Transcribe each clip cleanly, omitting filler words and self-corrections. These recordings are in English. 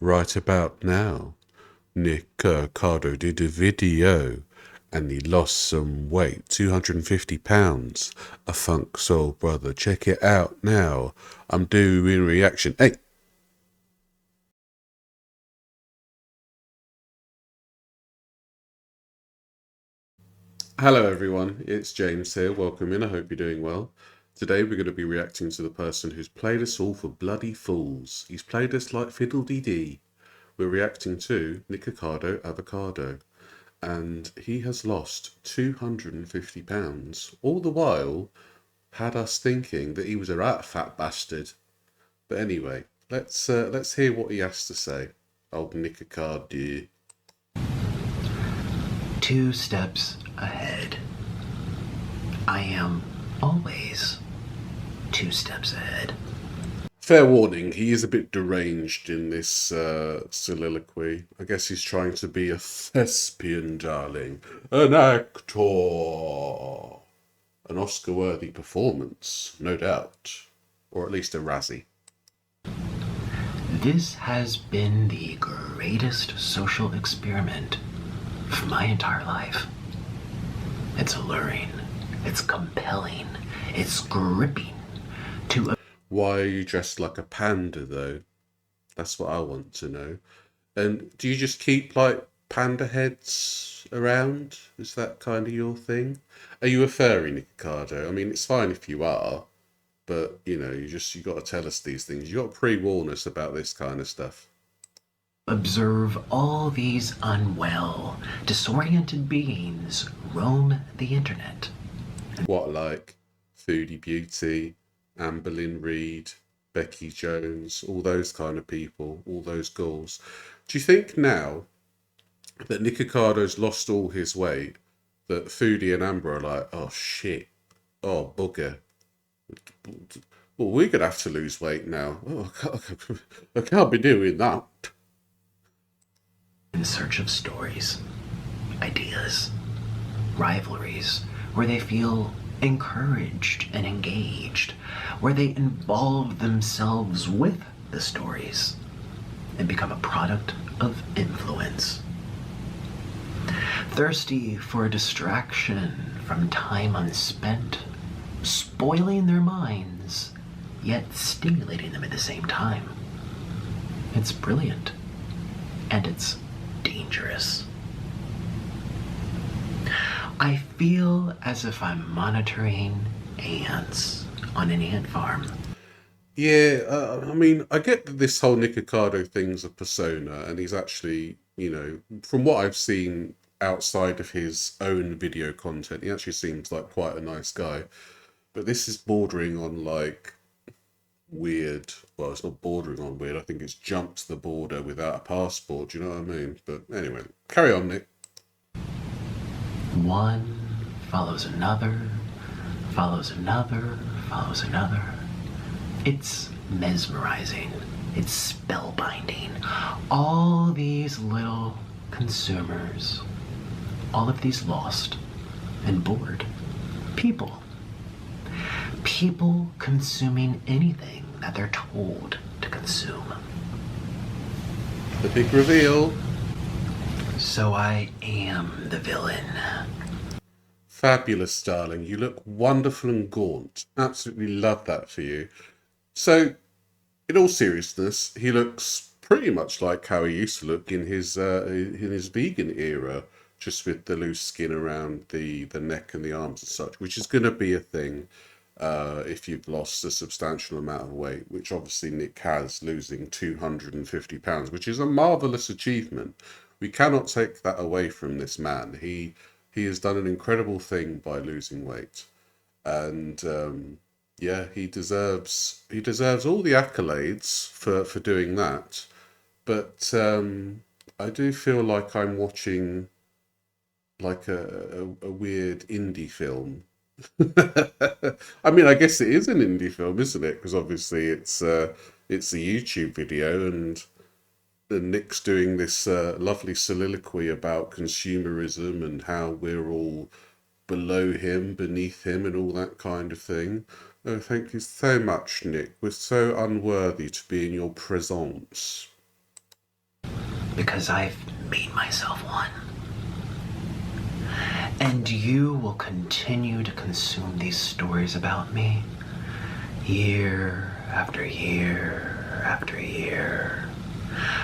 Right about now, Nikocado did a video and he lost some weight, 250 pounds. A funk soul brother. Check it out now. I'm doing reaction. Hey! Hello everyone, it's James here. Welcome in. I hope you're doing well. Today we're going to be reacting to the person who's played us all for bloody fools. He's played us like fiddle-dee-dee. We're reacting to Nikocado Avocado. And he has lost 250 pounds, all the while had us thinking that he was a right fat bastard. But anyway, let's hear what he has to say. Old Nikocado. 2 steps ahead. I am always 2 steps ahead. Fair warning, he is a bit deranged in this soliloquy. I guess he's trying to be a thespian, darling. An actor. An Oscar-worthy performance, no doubt. Or at least a Razzie. This has been the greatest social experiment for my entire life. It's alluring, it's compelling, it's gripping to... Why are you dressed like a panda, though? That's what I want to know. And do you just keep, like, panda heads around? Is that kind of your thing? Are you a furry, Nikocado? I mean, it's fine if you are, but, you know, you got to tell us these things. You got to pre-warn us about this kind of stuff. Observe all these unwell, disoriented beings roam the internet. What, like Foodie Beauty, Amberlyn Reid, Becky Jones, all those kind of people, all those ghouls. Do you think now that Nicocado's lost all his weight, that Foodie and Amber are like, oh shit, oh bugger, well, we're going to have to lose weight now. Oh, I can't be doing that. In search of stories, ideas, rivalries, where they feel encouraged and engaged, where they involve themselves with the stories and become a product of influence. Thirsty for a distraction from time unspent, spoiling their minds, yet stimulating them at the same time. It's brilliant, and it's dangerous. I feel as if I'm monitoring ants on an ant farm. Yeah, I mean, I get that this whole Nikocado thing's a persona, and he's actually, you know, from what I've seen outside of his own video content, he actually seems like quite a nice guy. But this is bordering on like weird. Well, it's not bordering on weird. I think it's jumped the border without a passport. Do you know what I mean? But anyway, carry on, Nick. One follows another, follows another, follows another. It's mesmerizing. It's spellbinding. All these little consumers, all of these lost and bored people. People consuming anything that they're told to consume. The big reveal. So I am the villain. Fabulous, darling. You look wonderful and gaunt. Absolutely love that for you. So, in all seriousness, he looks pretty much like how he used to look in his vegan era, just with the loose skin around the neck and the arms and such, which is going to be a thing if you've lost a substantial amount of weight, which obviously Nick has, losing 250 pounds, which is a marvellous achievement. We cannot take that away from this man. He has done an incredible thing by losing weight, and yeah, he deserves all the accolades for doing that. But I do feel like I'm watching like a weird indie film. I mean, I guess it is an indie film, isn't it? Because obviously it's a YouTube video, and Nick's doing this lovely soliloquy about consumerism and how we're all below him, beneath him, and all that kind of thing. Oh, thank you so much, Nick. We're so unworthy to be in your presence. because I've made myself one. And you will continue to consume these stories about me year after year after year,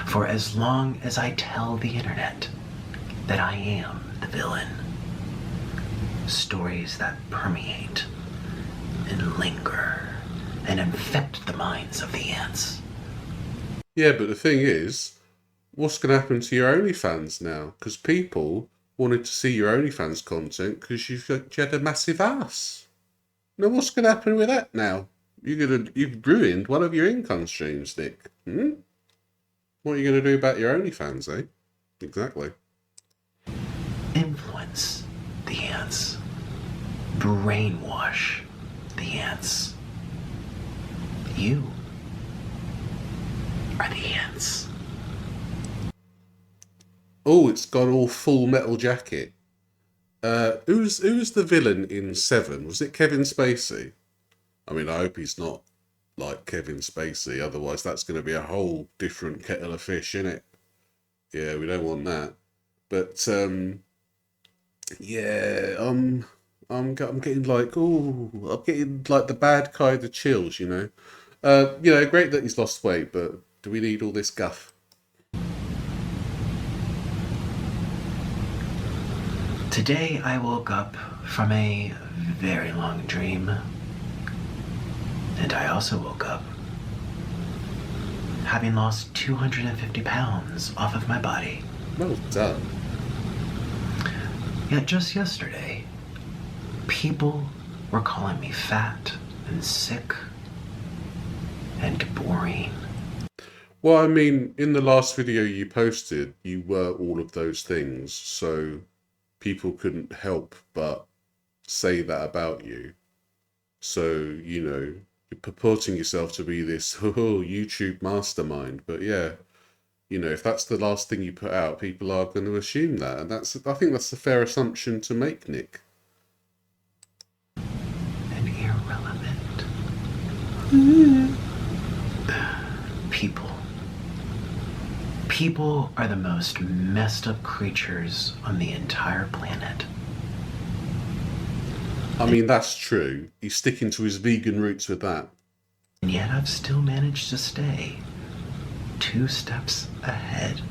for as long as I tell the internet that I am the villain. Stories that permeate and linger and infect the minds of the ants. Yeah, but the thing is, what's going to happen to your OnlyFans now? Because people wanted to see your OnlyFans content because you had a massive ass. Now, what's going to happen with that now? You've ruined one of your income streams, Nick. What are you going to do about your OnlyFans, eh? Exactly. Influence the ants. Brainwash the ants. You are the ants. Oh, it's got all Full Metal Jacket. Who's the villain in Seven? Was it Kevin Spacey? I mean, I hope he's not like Kevin Spacey. Otherwise, that's going to be a whole different kettle of fish, innit? Yeah, we don't want that. But yeah, I'm getting like, oh, I'm getting like the bad kind of chills, you know. Great that he's lost weight, but do we need all this guff? Today I woke up from a very long dream. And I also woke up having lost 250 pounds off of my body. Well done. Yet just yesterday, people were calling me fat and sick and boring. Well, I mean, in the last video you posted, you were all of those things, so people couldn't help but say that about you. So, you're purporting yourself to be this YouTube mastermind, but yeah, if that's the last thing you put out, people are going to assume that, and I think that's a fair assumption to make, Nick. And irrelevant. People are the most messed up creatures on the entire planet. I mean, that's true. He's sticking to his vegan roots with that. And yet I've still managed to stay 2 steps ahead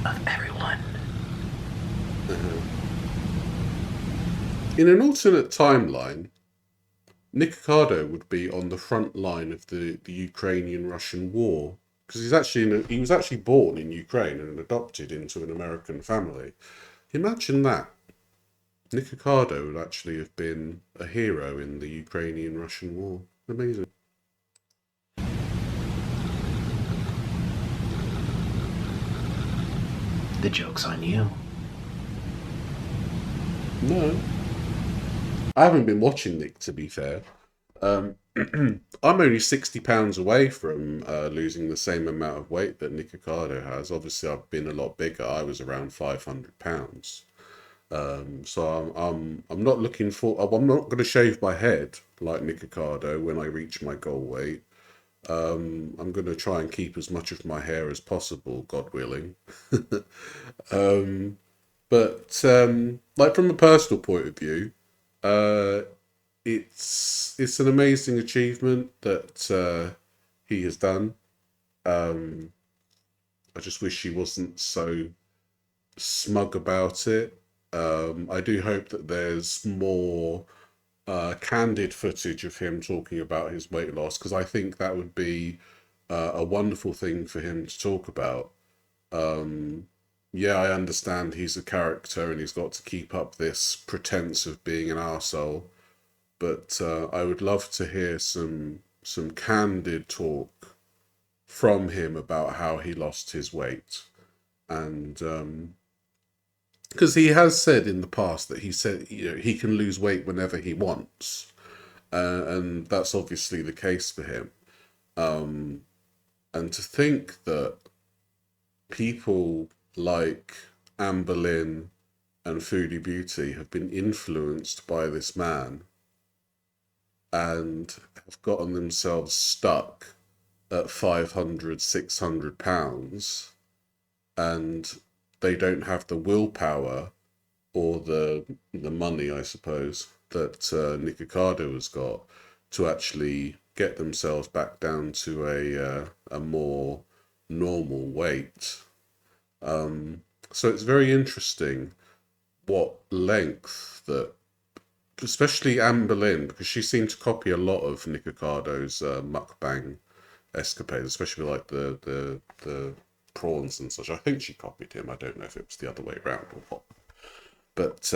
of everyone. In an alternate timeline, Nikocado would be on the front line of the Ukrainian-Russian war, because he was actually born in Ukraine and adopted into an American family. Imagine that. Nikocado would actually have been a hero in the Ukrainian-Russian war. Amazing. The joke's on you. No. I haven't been watching Nick, to be fair. I'm only 60 pounds away from losing the same amount of weight that Nikocado has. Obviously, I've been a lot bigger. I was around 500 pounds. So I'm not looking for. I'm not going to shave my head like Nikocado when I reach my goal weight. I'm going to try and keep as much of my hair as possible, God willing. But like from a personal point of view, it's an amazing achievement that he has done. I just wish he wasn't so smug about it. I do hope that there's more candid footage of him talking about his weight loss, because I think that would be a wonderful thing for him to talk about. Yeah, I understand he's a character and he's got to keep up this pretense of being an arsehole, but I would love to hear some candid talk from him about how he lost his weight. And because he has said in the past that he can lose weight whenever he wants, and that's obviously the case for him. And to think that people like Amber Lynn and Foodie Beauty have been influenced by this man and have gotten themselves stuck at 500, 600 pounds, and they don't have the willpower or the money, I suppose, that Nikocado has got to actually get themselves back down to a more normal weight. So it's very interesting what length that, especially Anne Boleyn, because she seemed to copy a lot of Nicocado's mukbang escapades, especially like the prawns and such. I think she copied him. I don't know if it was the other way around or what. But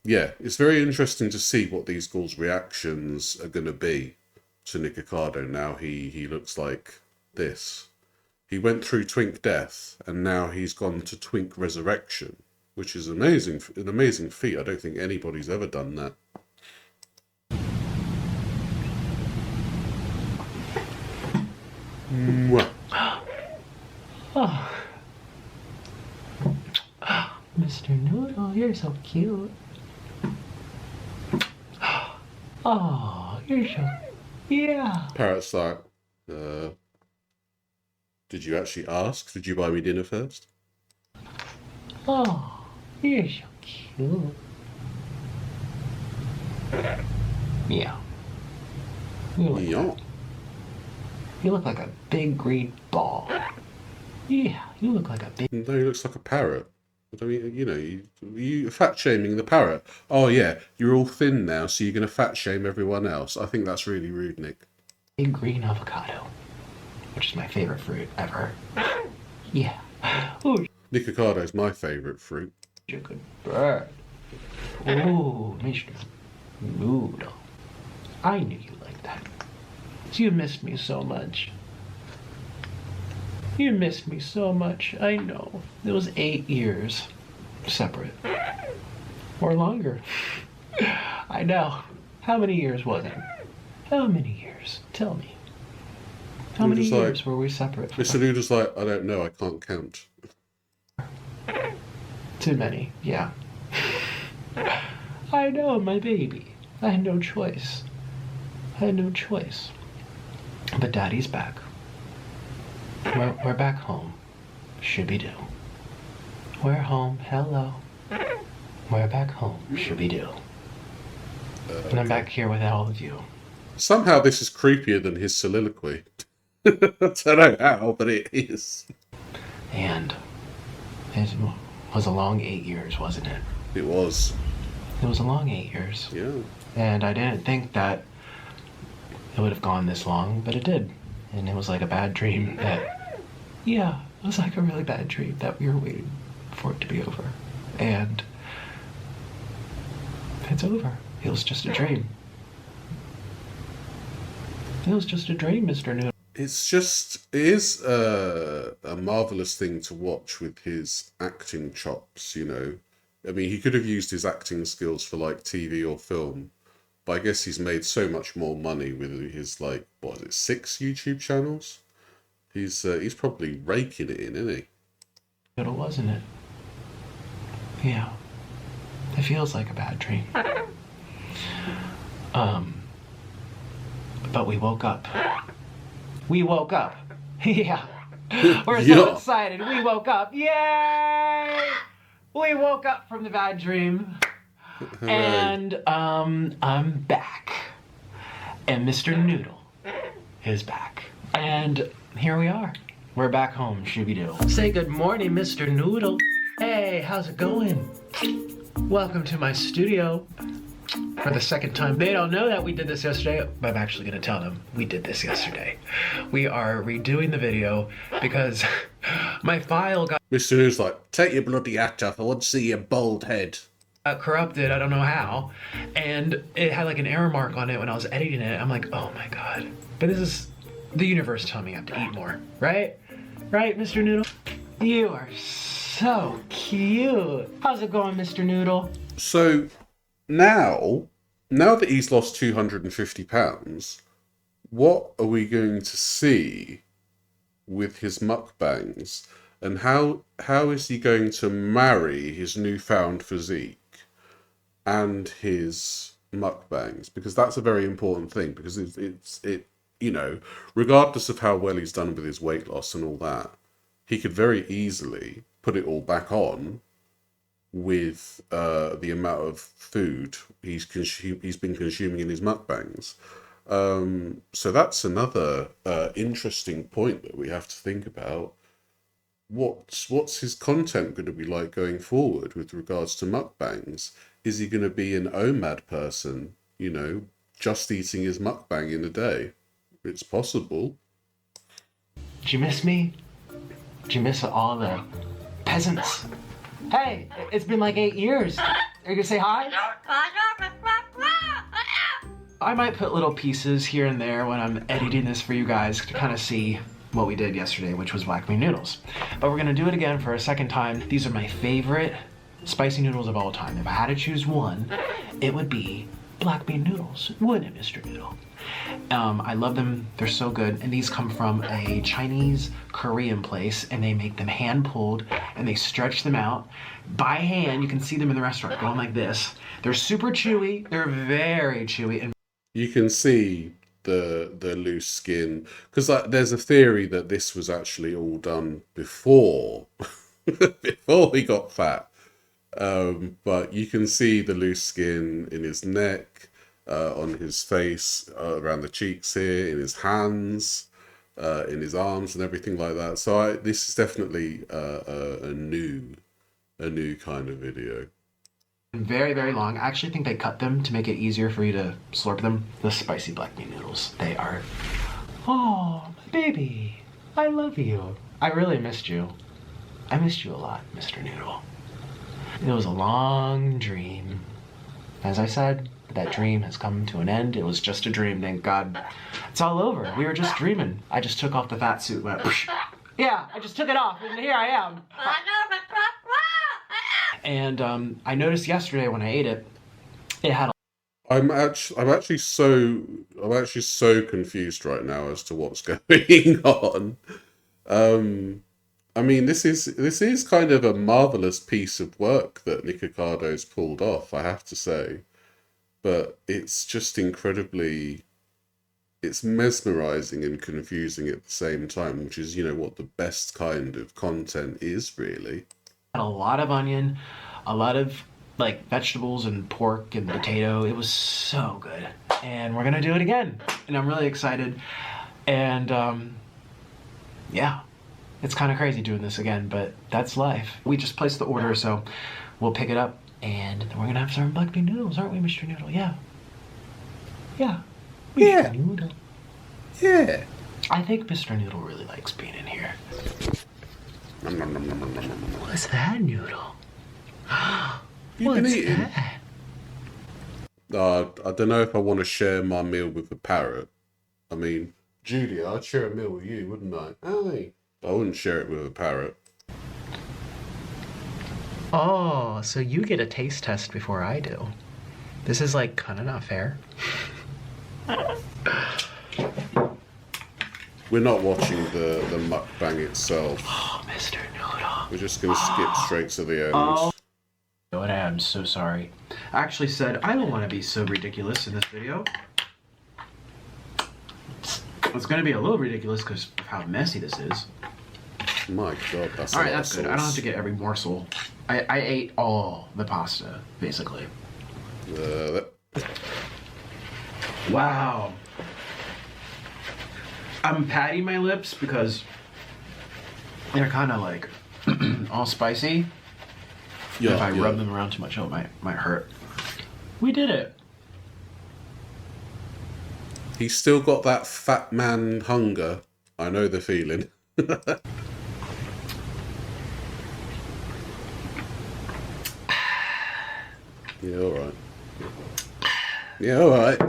yeah, it's very interesting to see what these ghouls' reactions are going to be to Nikocado now he looks like this. He went through Twink Death, and now he's gone to Twink Resurrection, which is amazing, an amazing feat. I don't think anybody's ever done that. Mwah. Oh. Mr. Noodle, you're so cute. Oh, you're so... Yeah. Parrot's like, did you actually ask? Did you buy me dinner first? Oh, you're so cute. Yeah. Yeah. You look like a big green ball. Yeah, you look like a big... No, he looks like a parrot. I mean, you know, you fat shaming the parrot. Oh yeah, you're all thin now, so you're going to fat shame everyone else. I think that's really rude, Nick. Big green avocado, which is my favorite fruit ever. Yeah. Oh, Nicocado's my favourite fruit. you're a good bird. Oh, Mr. Noodle. I knew you liked that. You missed me so much. You missed me so much. I know. It was 8 years separate. Or longer. I know. How many years was it? How many years? Tell me. How many years were we separate for? Mr. Noodle's like, I don't know, I can't count. Too many, yeah. I know, my baby. I had no choice. I had no choice. But Daddy's back. We're back home. Shooby-doo. We're home. Hello. We're back home. Shooby-doo. And I'm back here with all of you. Somehow this is creepier than his soliloquy. I don't know how, but it is. And it was a long 8 years, wasn't it? It was. It was a long 8 years. Yeah. And I didn't think that it would have gone this long, but it did. And it was like a bad dream that, yeah, it was like a really bad dream that we were waiting for it to be over. And it's over. It was just a dream. It was just a dream, Mr. Noodle. It is a marvellous thing to watch with his acting chops, you know. I mean, he could have used his acting skills for like TV or film, but I guess he's made so much more money with his, like, what is it, 6 YouTube channels? He's probably raking it in, isn't he? Noodle, wasn't it? Yeah. It feels like a bad dream. But we woke up. We woke up. Yeah. We're so excited. We woke up. Yay! We woke up from the bad dream. And I'm back. And Mr. Noodle is back. And here we are. We're back home, Shooby-Doo. Say good morning, Mr. Noodle. Hey, how's it going? Welcome to my studio. For the second time. They don't know that we did this yesterday, but I'm actually going to tell them we did this yesterday. We are redoing the video because my file got... Mr. Noodle's like, take your bloody hat off, I want to see your bald head. Corrupted, I don't know how, and it had like an error mark on it when I was editing it. I'm like, oh my god. But this is the universe telling me I have to eat more, right? Right, Mr. Noodle? You are so cute. How's it going, Mr. Noodle? So now that he's lost 250 pounds, what are we going to see with his mukbangs, and how is he going to marry his newfound physique and his mukbangs? Because that's a very important thing, because it you know, regardless of how well he's done with his weight loss and all that, he could very easily put it all back on with the amount of food he's been consuming in his mukbangs. So that's another interesting point that we have to think about. What's his content going to be like going forward with regards to mukbangs? Is he going to be an OMAD person, you know, just eating his mukbang in a day? It's possible. Do you miss me? Do you miss all the peasants? Hey, it's been like 8 years. Are you gonna say hi? I might put little pieces here and there when I'm editing this for you guys to kind of see what we did yesterday, which was black bean noodles. But we're gonna do it again for a second time. These are my favorite spicy noodles of all time. If I had to choose one, it would be black bean noodles, wouldn't it, Mr. Noodle? I love them, they're so good. And these come from a Chinese Korean place, and they make them hand pulled and they stretch them out by hand. You can see them in the restaurant going like this. They're super chewy, they're very chewy. And you can see the loose skin, because there's a theory that this was actually all done before before he got fat. But you can see the loose skin in his neck, on his face, around the cheeks here, in his hands, in his arms and everything like that. So this is definitely a new kind of video. Very, very long. I actually think they cut them to make it easier for you to slurp them. The spicy black bean noodles. They are... Oh, baby. I love you. I really missed you. I missed you a lot, Mr. Noodle. It was a long dream. As I said, that dream has come to an end. It was just a dream, thank God. It's all over. We were just dreaming. I just took off the fat suit, went... Yeah, I just took it off, and here I am. And I noticed yesterday when I ate it, it had. I'm actually so confused right now as to what's going on. I mean, this is kind of a marvelous piece of work that Nikocado's pulled off, I have to say, but it's just incredibly. It's mesmerizing and confusing at the same time, which is, you know, what the best kind of content is, really. A lot of onion, a lot of like vegetables and pork and potato. It was so good, and we're gonna do it again, and I'm really excited. And yeah, it's kind of crazy doing this again, but that's life. We just placed the order, so we'll pick it up, and then we're gonna have some black bean noodles, aren't we, Mr. Noodle? Yeah. Yeah. Yeah. Noodle. Yeah. I think Mr. Noodle really likes being in here. What's that, Noodle? You've been What's eating. that? I don't know if I want to share my meal with a parrot. I mean, Julia, I'd share a meal with you, wouldn't I? Aye. I wouldn't share it with a parrot. Oh, so you get a taste test before I do. This is like kind of not fair. We're not watching the mukbang itself. Oh, Mr. Noodle. We're just going to skip straight to the end. Oh. And I'm so sorry. I actually said I don't want to be so ridiculous in this video. It's going to be a little ridiculous because of how messy this is. My God, that's All right, a lot that's of good. I don't have sauce. to get every morsel. I ate all the pasta, basically. Wow. I'm patting my lips because they're kind of like all spicy. Yeah, If I yeah. rub them around too much, it might hurt. We did it. He's still got that fat man hunger. I know the feeling. Yeah, alright. Yeah, alright.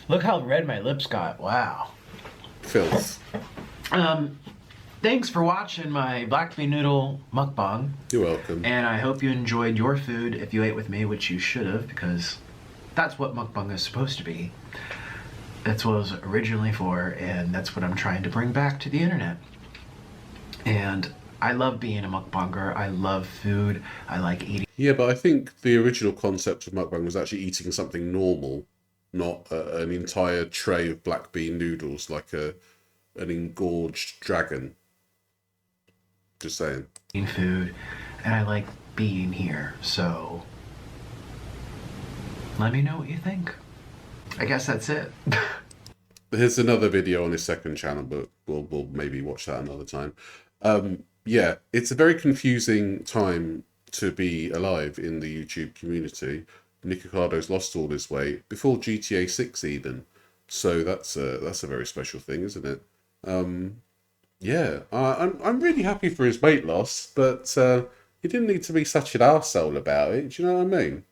Look how red my lips got. Wow. Filth. Thanks for watching my black bean noodle mukbang. You're welcome. And I hope you enjoyed your food if you ate with me, which you should have, because that's what mukbang is supposed to be. That's what it was originally for, and that's what I'm trying to bring back to the internet. And I love being a mukbanger. I love food. I like eating. Yeah, but I think the original concept of mukbang was actually eating something normal. not an entire tray of black bean noodles like an engorged dragon. Just saying. Food, and I like being here, so let me know what you think. I guess that's it. Here's another video on his second channel, but we'll maybe watch that another time. Yeah, it's a very confusing time to be alive in the YouTube community. Nicocado's lost all his weight before GTA 6 even, so that's a very special thing, isn't it? Yeah, I'm really happy for his weight loss, but he didn't need to be such an arsehole about it. Do you know what I mean?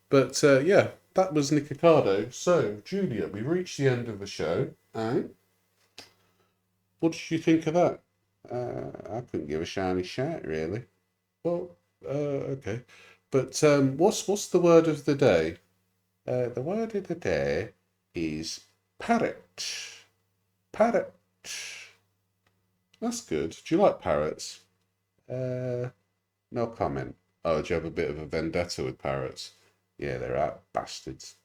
But yeah, that was Nikocado. So, Julia, we reached the end of the show. And what did you think of that? I couldn't give a shiny shit, really. Well, okay. But what's the word of the day? The word of the day is parrot. Parrot. That's good. Do you like parrots? No comment. Oh, do you have a bit of a vendetta with parrots? Yeah, they're out bastards.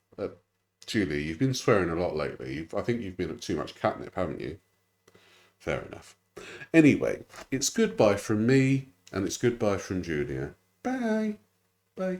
Julie, you've been swearing a lot lately. I think you've been at too much catnip, haven't you? Fair enough. Anyway, it's goodbye from me, and it's goodbye from Julia. Bye. Bye.